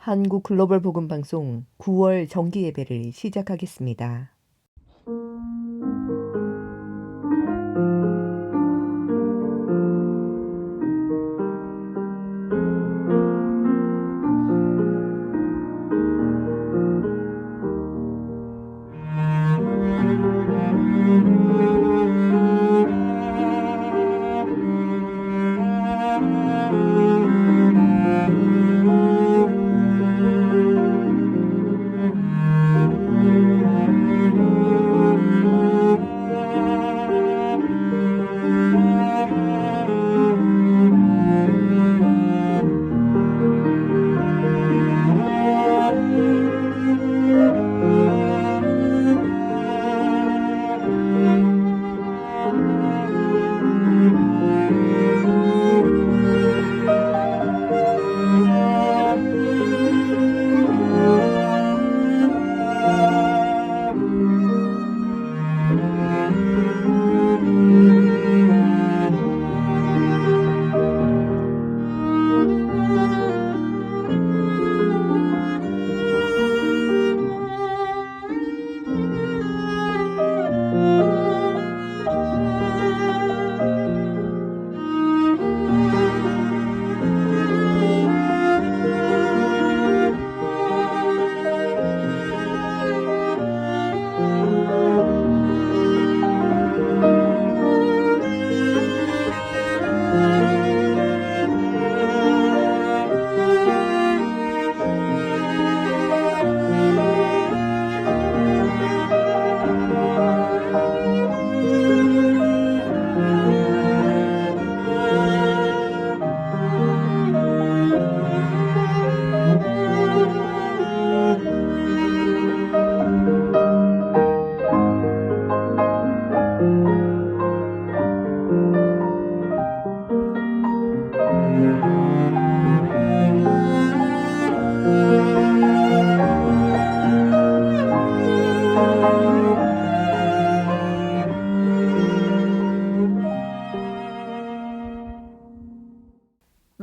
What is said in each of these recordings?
한국 글로벌 복음 방송 9월 정기 예배를 시작하겠습니다.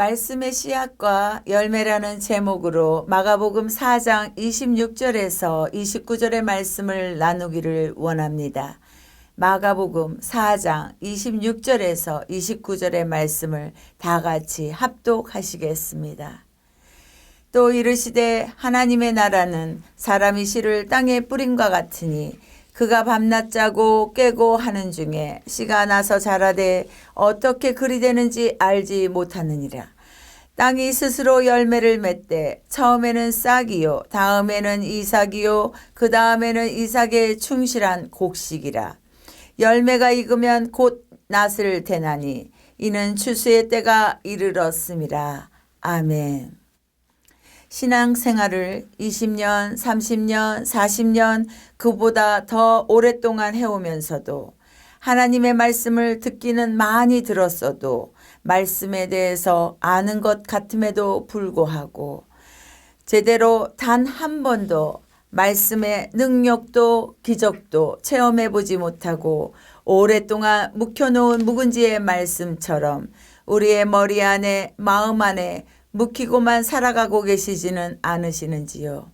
말씀의 씨앗과 열매라는 제목으로 마가복음 4장 26절에서 29절의 말씀을 나누기를 원합니다. 마가복음 4장 26절에서 29절의 말씀을 다 같이 합독하시겠습니다. 또 이르시되 하나님의 나라는 사람이 씨를 땅에 뿌림과 같으니 그가 밤낮 자고 깨고 하는 중에 씨가 나서 자라되 어떻게 그리 되는지 알지 못하느니라. 땅이 스스로 열매를 맺되 처음에는 싹이요 다음에는 이삭이요 그 다음에는 이삭의 충실한 곡식이라. 열매가 익으면 곧 낫을 대나니 이는 추수의 때가 이르렀음이라. 아멘. 신앙생활을 20년, 30년, 40년 그보다 더 오랫동안 해오면서도 하나님의 말씀을 듣기는 많이 들었어도 말씀에 대해서 아는 것 같음에도 불구하고 제대로 단 한 번도 말씀의 능력도 기적도 체험해 보지 못하고 오랫동안 묵혀놓은 묵은지의 말씀처럼 우리의 머리 안에 마음 안에 묵히고만 살아가고 계시지는 않으시는지요.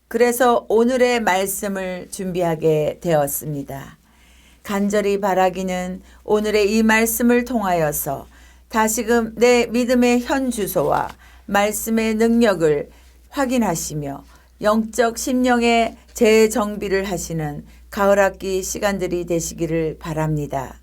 그래서 오늘의 말씀을 준비하게 되었습니다. 간절히 바라기는 오늘의 이 말씀을 통하여서 다시금 내 믿음의 현 주소와 말씀의 능력을 확인하시며 영적 심령의 재정비를 하시는 가을학기 시간들이 되시기를 바랍니다.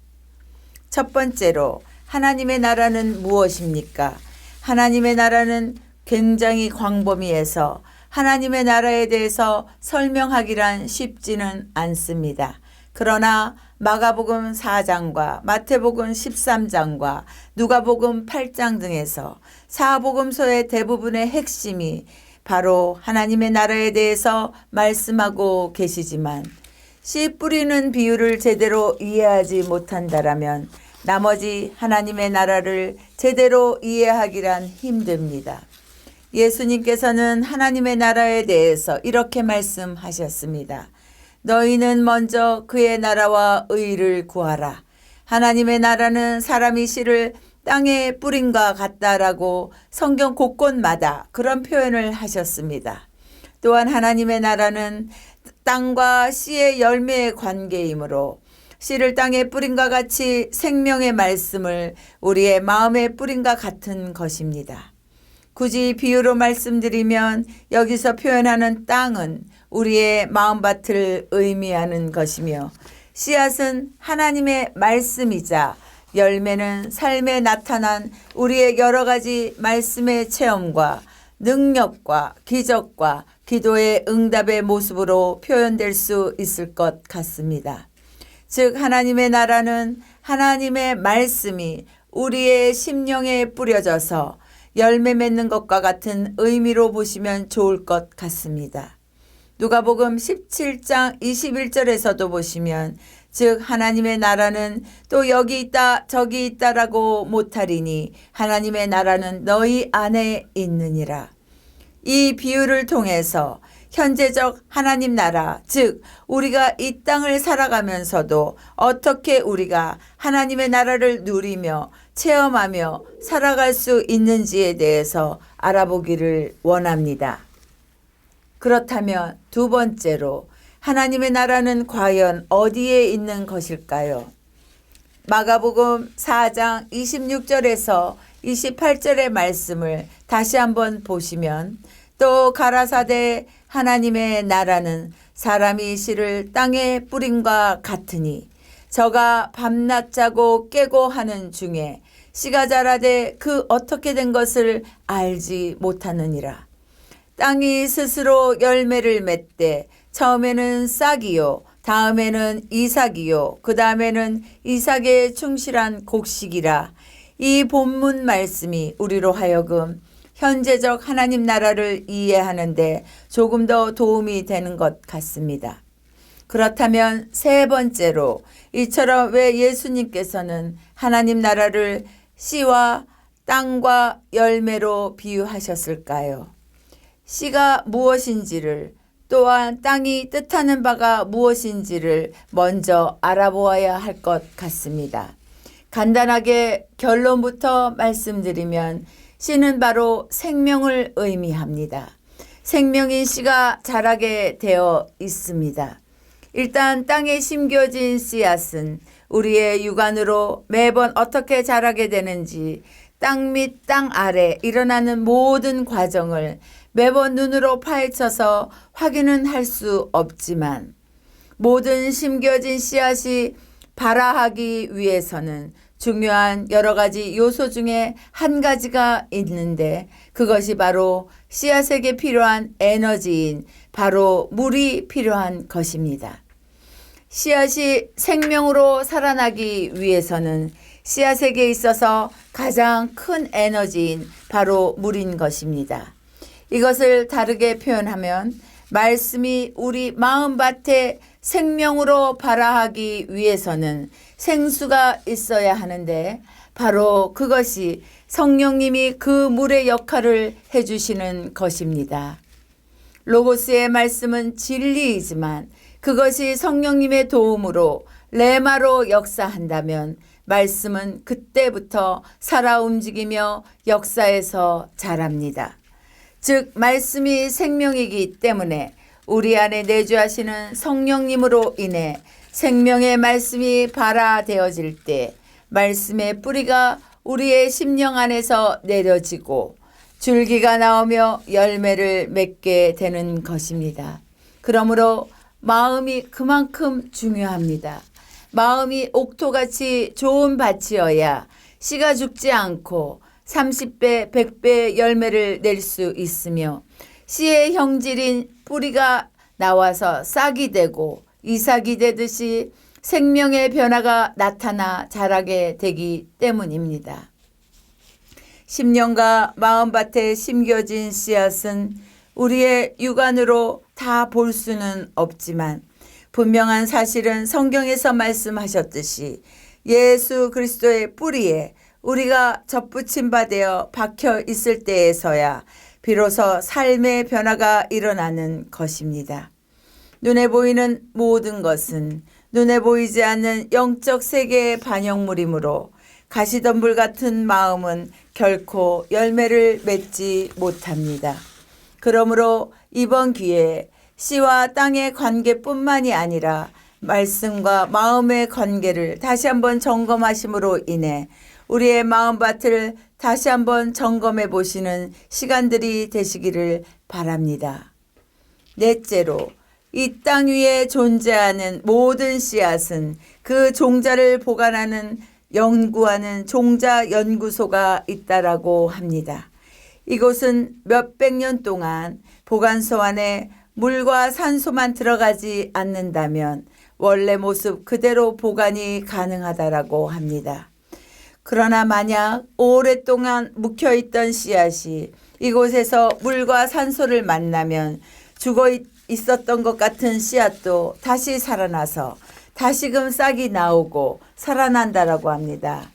첫 번째로 하나님의 나라는 무엇입니까? 하나님의 나라는 굉장히 광범위해서 하나님의 나라에 대해서 설명하기란 쉽지는 않습니다. 그러나 마가복음 4장과 마태복음 13장과 누가복음 8장 등에서 사복음서의 대부분의 핵심이 바로 하나님의 나라에 대해서 말씀하고 계시지만 씨 뿌리는 비유를 제대로 이해하지 못한다라면 나머지 하나님의 나라를 제대로 이해하기란 힘듭니다. 예수님께서는 하나님의 나라에 대해서 이렇게 말씀하셨습니다. 너희는 먼저 그의 나라와 의를 구하라. 하나님의 나라는 사람이 씨를 땅에 뿌림과 같다라고 성경 곳곳마다 그런 표현을 하셨습니다. 또한 하나님의 나라는 땅과 씨의 열매의 관계이므로 씨를 땅에 뿌린과 같이 생명의 말씀을 우리의 마음에 뿌린과 같은 것입니다. 굳이 비유로 말씀드리면 여기서 표현하는 땅은 우리의 마음밭을 의미하는 것이며 씨앗은 하나님의 말씀이자 열매는 삶에 나타난 우리의 여러 가지 말씀의 체험과 능력과 기적과 기도의 응답의 모습으로 표현될 수 있을 것 같습니다. 즉 하나님의 나라는 하나님의 말씀이 우리의 심령에 뿌려져서 열매 맺는 것과 같은 의미로 보시면 좋을 것 같습니다. 누가복음 17장 21절에서도 보시면 즉 하나님의 나라는 또 여기 있다 저기 있다라고 못하리니 하나님의 나라는 너희 안에 있느니라. 이 비유를 통해서 현재적 하나님 나라, 즉 우리가 이 땅을 살아가면서도 어떻게 우리가 하나님의 나라를 누리며 체험하며 살아갈 수 있는지에 대해서 알아보기를 원합니다. 그렇다면 두 번째로 하나님의 나라는 과연 어디에 있는 것일까요? 마가복음 4장 26절에서 28절의 말씀을 다시 한번 보시면 또 가라사대 하나님의 나라는 사람이 씨를 땅에 뿌림과 같으니 저가 밤낮 자고 깨고 하는 중에 씨가 자라되 그 어떻게 된 것을 알지 못하느니라. 땅이 스스로 열매를 맺되 처음에는 싹이요 다음에는 이삭이요 그 다음에는 이삭에 충실한 곡식이라. 이 본문 말씀이 우리로 하여금 현재적 하나님 나라를 이해하는데 조금 더 도움이 되는 것 같습니다. 그렇다면 세 번째로 이처럼 왜 예수님께서는 하나님 나라를 씨와 땅과 열매로 비유하셨을까요? 씨가 무엇인지를 또한 땅이 뜻하는 바가 무엇인지를 먼저 알아보아야 할 것 같습니다. 간단하게 결론부터 말씀드리면 씨는 바로 생명을 의미합니다. 생명인 씨가 자라게 되어 있습니다. 일단 땅에 심겨진 씨앗은 우리의 육안으로 매번 어떻게 자라게 되는지 땅 밑 땅 아래 일어나는 모든 과정을 매번 눈으로 파헤쳐서 확인은 할 수 없지만 모든 심겨진 씨앗이 발아하기 위해서는 중요한 여러 가지 요소 중에 한 가지가 있는데 그것이 바로 씨앗에게 필요한 에너지인 바로 물이 필요한 것입니다. 씨앗이 생명으로 살아나기 위해서는 씨앗에게 있어서 가장 큰 에너지인 바로 물인 것입니다. 이것을 다르게 표현하면 말씀이 우리 마음밭에 생명으로 발아하기 위해서는 생수가 있어야 하는데 바로 그것이 성령님이 그 물의 역할을 해주시는 것입니다. 로고스의 말씀은 진리이지만 그것이 성령님의 도움으로 레마로 역사한다면 말씀은 그때부터 살아 움직이며 역사에서 자랍니다. 즉 말씀이 생명이기 때문에 우리 안에 내주하시는 성령님으로 인해 생명의 말씀이 발아되어질 때 말씀의 뿌리가 우리의 심령 안에서 내려지고 줄기가 나오며 열매를 맺게 되는 것입니다. 그러므로 마음이 그만큼 중요합니다. 마음이 옥토같이 좋은 밭이어야 씨가 죽지 않고 30배, 100배 열매를 낼 수 있으며 씨의 형질인 뿌리가 나와서 싹이 되고 이삭이 되듯이 생명의 변화가 나타나 자라게 되기 때문입니다. 심령과 마음밭에 심겨진 씨앗은 우리의 육안으로 다 볼 수는 없지만 분명한 사실은 성경에서 말씀하셨듯이 예수 그리스도의 뿌리에 우리가 접붙임 바 되어 박혀 있을 때에서야 비로소 삶의 변화가 일어나는 것입니다. 눈에 보이는 모든 것은 눈에 보이지 않는 영적 세계의 반영물이므로 가시덤불 같은 마음은 결코 열매를 맺지 못합니다. 그러므로 이번 기회에 씨와 땅의 관계뿐만이 아니라 말씀과 마음의 관계를 다시 한번 점검하심으로 인해 우리의 마음밭을 다시 한번 점검해 보시는 시간들이 되시기를 바랍니다. 넷째로, 이 땅 위에 존재하는 모든 씨앗은 그 종자를 보관하는 연구하는 종자 연구소가 있다라고 합니다. 이곳은 몇백 년 동안 보관소 안에 물과 산소만 들어가지 않는다면 원래 모습 그대로 보관이 가능하다라고 합니다. 그러나 만약 오랫동안 묵혀있던 씨앗이 이곳에서 물과 산소를 만나면 죽어 있었던 것 같은 씨앗도 다시 살아나서 다시금 싹이 나오고 살아난다라고 합니다.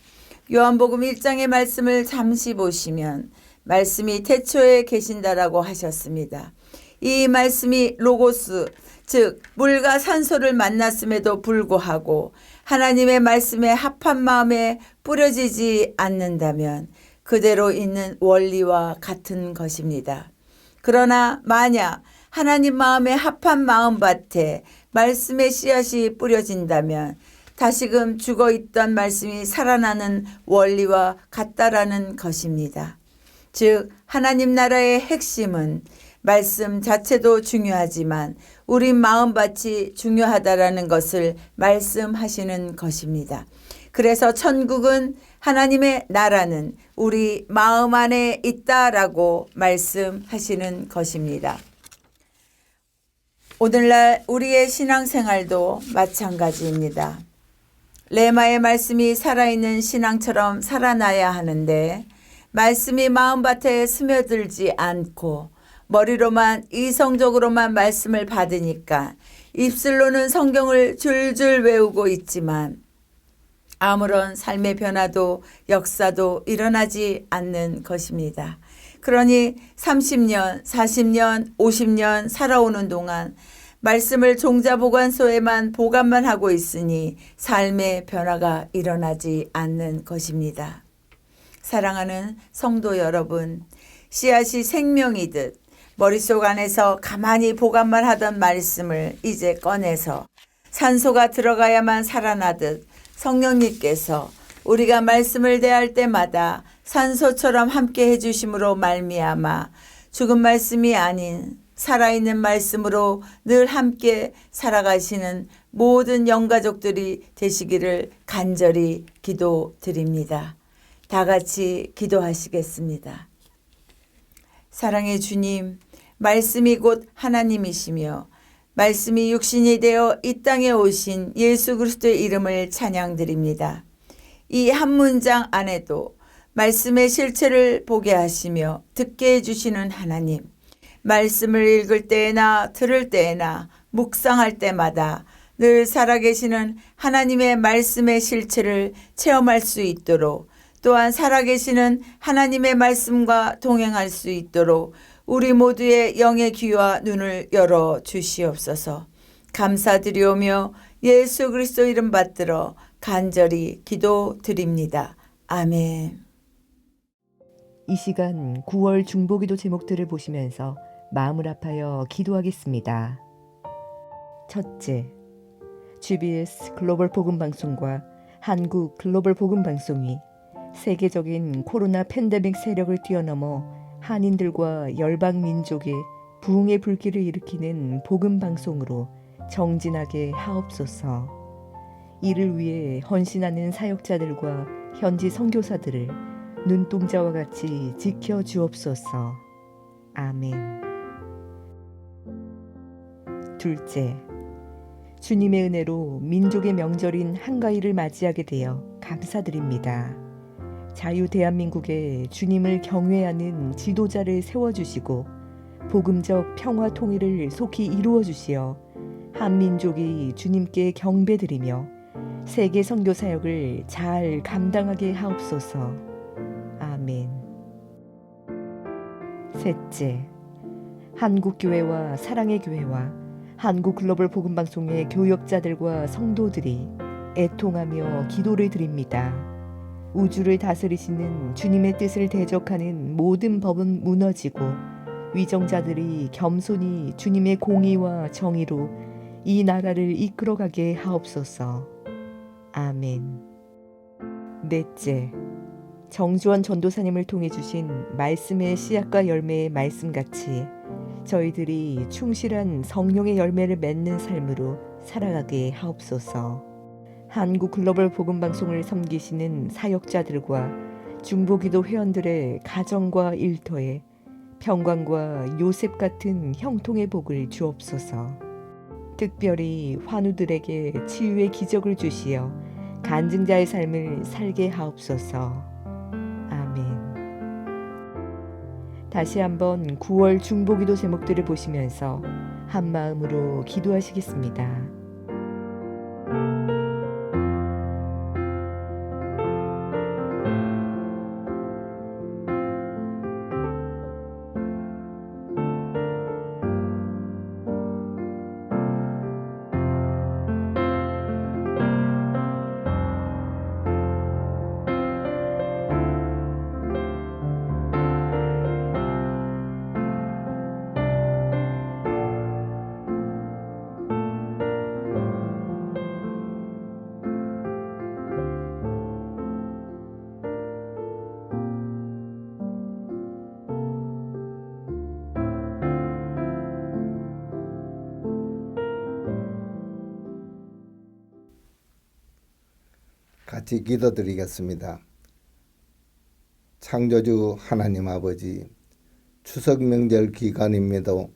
요한복음 1장의 말씀을 잠시 보시면 말씀이 태초에 계신다라고 하셨습니다. 이 말씀이 로고스, 즉 물과 산소를 만났음에도 불구하고 하나님의 말씀에 합한 마음에 뿌려지지 않는다면 그대로 있는 원리와 같은 것입니다. 그러나 만약 하나님 마음에 합한 마음밭에 말씀의 씨앗이 뿌려진다면 다시금 죽어있던 말씀이 살아나는 원리와 같다라는 것입니다. 즉 하나님 나라의 핵심은 말씀 자체도 중요하지만 우리 마음밭이 중요하다라는 것을 말씀하시는 것입니다. 그래서 천국은 하나님의 나라는 우리 마음 안에 있다라고 말씀하시는 것입니다. 오늘날 우리의 신앙생활도 마찬가지입니다. 레마의 말씀이 살아있는 신앙처럼 살아나야 하는데 말씀이 마음밭에 스며들지 않고 머리로만 이성적으로만 말씀을 받으니까 입술로는 성경을 줄줄 외우고 있지만 아무런 삶의 변화도 역사도 일어나지 않는 것입니다. 그러니 30년, 40년, 50년 살아오는 동안 말씀을 종자보관소에만 보관만 하고 있으니 삶의 변화가 일어나지 않는 것입니다. 사랑하는 성도 여러분, 씨앗이 생명이듯 머릿속 안에서 가만히 보관만 하던 말씀을 이제 꺼내서 산소가 들어가야만 살아나듯 성령님께서 우리가 말씀을 대할 때마다 산소처럼 함께 해주심으로 말미암아 죽은 말씀이 아닌 살아있는 말씀으로 늘 함께 살아가시는 모든 영가족들이 되시기를 간절히 기도드립니다. 다 같이 기도하시겠습니다. 사랑의 주님, 말씀이 곧 하나님이시며 말씀이 육신이 되어 이 땅에 오신 예수 그리스도의 이름을 찬양드립니다. 이 한 문장 안에도 말씀의 실체를 보게 하시며 듣게 해주시는 하나님, 말씀을 읽을 때에나 들을 때에나 묵상할 때마다 늘 살아계시는 하나님의 말씀의 실체를 체험할 수 있도록 또한 살아계시는 하나님의 말씀과 동행할 수 있도록 우리 모두의 영의 귀와 눈을 열어 주시옵소서. 감사드리오며 예수 그리스도 이름 받들어 간절히 기도드립니다. 아멘. 이 시간 9월 중보기도 제목들을 보시면서 마음을 아파여 기도하겠습니다. 첫째, GBS 글로벌 복음방송과 한국 글로벌 복음방송이 세계적인 코로나 팬데믹 세력을 뛰어넘어 한인들과 열방 민족의 부흥의 불길을 일으키는 복음방송으로 정진하게 하옵소서. 이를 위해 헌신하는 사역자들과 현지 선교사들을 눈동자와 같이 지켜주옵소서. 아멘. 둘째, 주님의 은혜로 민족의 명절인 한가위를 맞이하게 되어 감사드립니다. 자유 대한민국에 주님을 경외하는 지도자를 세워주시고 복음적 평화 통일을 속히 이루어 주시어 한민족이 주님께 경배드리며 세계 선교 사역을 잘 감당하게 하옵소서. 아멘. 셋째, 한국교회와 사랑의 교회와 한국 글로벌 복음방송의 교역자들과 성도들이 애통하며 기도를 드립니다. 우주를 다스리시는 주님의 뜻을 대적하는 모든 법은 무너지고 위정자들이 겸손히 주님의 공의와 정의로 이 나라를 이끌어가게 하옵소서. 아멘. 넷째, 정주원 전도사님을 통해 주신 말씀의 씨앗과 열매의 말씀같이 저희들이 충실한 성령의 열매를 맺는 삶으로 살아가게 하옵소서. 한국 글로벌 복음방송을 섬기시는 사역자들과 중보기도 회원들의 가정과 일터에 평강과 요셉 같은 형통의 복을 주옵소서. 특별히 환우들에게 치유의 기적을 주시어 간증자의 삶을 살게 하옵소서. 아멘. 다시 한번 9월 중보기도 제목들을 보시면서 한 마음으로 기도하시겠습니다. 같이 기도드리겠습니다. 창조주 하나님 아버지, 추석 명절 기간임에도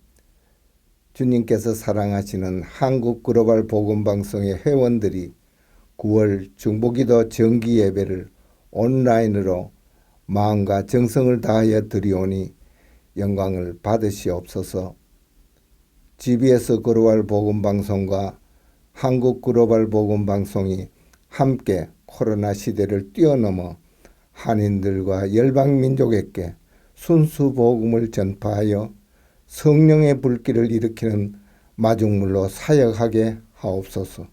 주님께서 사랑하시는 한국 글로벌 복음방송의 회원들이 9월 중보기도 정기 예배를 온라인으로 마음과 정성을 다하여 드리오니 영광을 받으시옵소서. GBS 글로벌 복음방송과 한국 글로벌 복음방송이 함께 코로나 시대를 뛰어넘어 한인들과 열방민족에게 순수 복음을 전파하여 성령의 불길을 일으키는 마중물로 사역하게 하옵소서.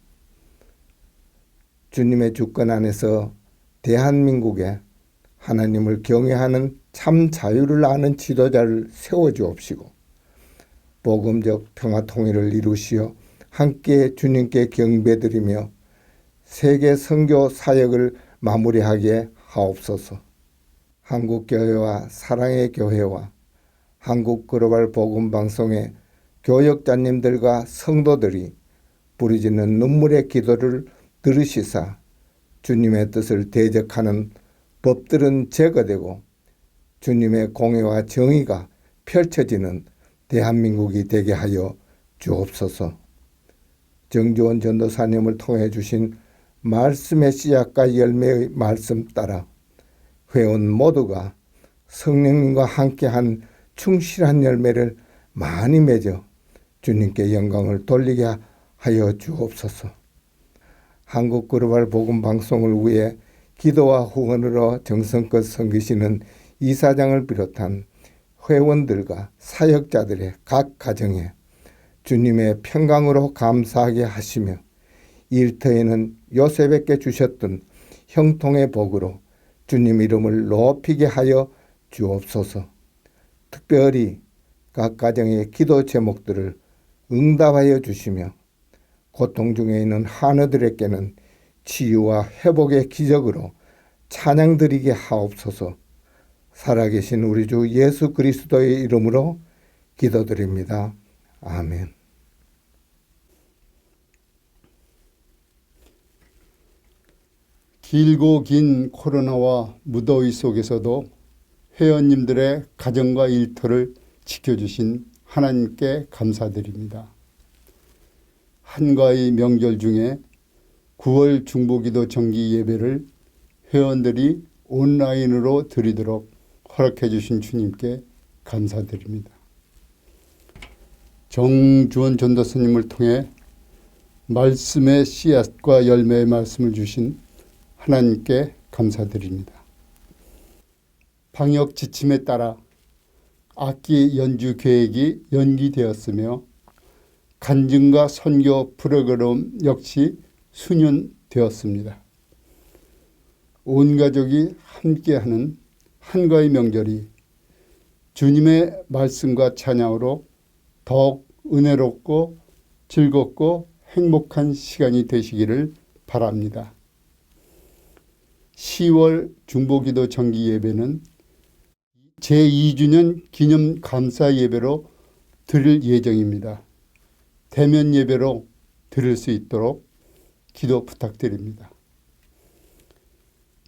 주님의 주권 안에서 대한민국에 하나님을 경외하는 참 자유를 아는 지도자를 세워주옵시고 복음적 평화 통일을 이루시어 함께 주님께 경배드리며 세계 선교 사역을 마무리하게 하옵소서. 한국교회와 사랑의 교회와 한국 글로벌 복음방송의 교역자님들과 성도들이 부르짖는 눈물의 기도를 들으시사 주님의 뜻을 대적하는 법들은 제거되고 주님의 공의와 정의가 펼쳐지는 대한민국이 되게 하여 주옵소서. 정주원 전도사님을 통해 주신 말씀의 씨앗과 열매의 말씀 따라 회원 모두가 성령님과 함께한 충실한 열매를 많이 맺어 주님께 영광을 돌리게 하여 주옵소서. 한국 글로벌 복음 방송을 위해 기도와 후원으로 정성껏 섬기시는 이사장을 비롯한 회원들과 사역자들의 각 가정에 주님의 평강으로 감사하게 하시며 일터에는 요셉에게 주셨던 형통의 복으로 주님 이름을 높이게 하여 주옵소서. 특별히 각 가정의 기도 제목들을 응답하여 주시며 고통 중에 있는 한우들에게는 치유와 회복의 기적으로 찬양드리게 하옵소서. 살아계신 우리 주 예수 그리스도의 이름으로 기도드립니다. 아멘. 길고 긴 코로나와 무더위 속에서도 회원님들의 가정과 일터를 지켜주신 하나님께 감사드립니다. 한가위 명절 중에 9월 중보기도 정기 예배를 회원들이 온라인으로 드리도록 허락해 주신 주님께 감사드립니다. 정주원 전도사님을 통해 말씀의 씨앗과 열매의 말씀을 주신 하나님께 감사드립니다. 방역 지침에 따라 악기 연주 계획이 연기되었으며 간증과 선교 프로그램 역시 수년되었습니다. 온 가족이 함께하는 한가위 명절이 주님의 말씀과 찬양으로 더욱 은혜롭고 즐겁고 행복한 시간이 되시기를 바랍니다. 10월 중보기도 정기 예배는 제2주년 기념 감사 예배로 드릴 예정입니다. 대면 예배로 드릴 수 있도록 기도 부탁드립니다.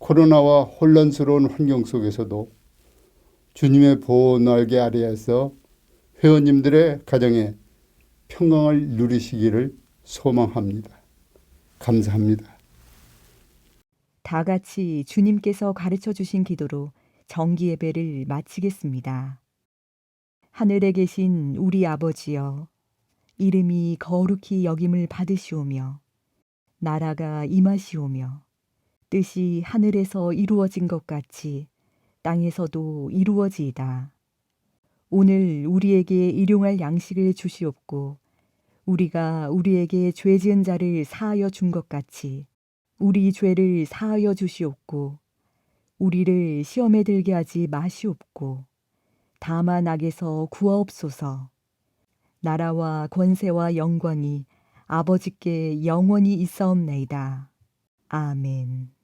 코로나와 혼란스러운 환경 속에서도 주님의 보호 날개 아래에서 회원님들의 가정에 평강을 누리시기를 소망합니다. 감사합니다. 다 같이 주님께서 가르쳐 주신 기도로 정기 예배를 마치겠습니다. 하늘에 계신 우리 아버지여, 이름이 거룩히 여김을 받으시오며, 나라가 임하시오며, 뜻이 하늘에서 이루어진 것 같이 땅에서도 이루어지이다. 오늘 우리에게 일용할 양식을 주시옵고, 우리가 우리에게 죄 지은 자를 사하여 준 것 같이 우리 죄를 사하여 주시옵고, 우리를 시험에 들게 하지 마시옵고, 다만 악에서 구하옵소서. 나라와 권세와 영광이 아버지께 영원히 있사옵나이다. 아멘.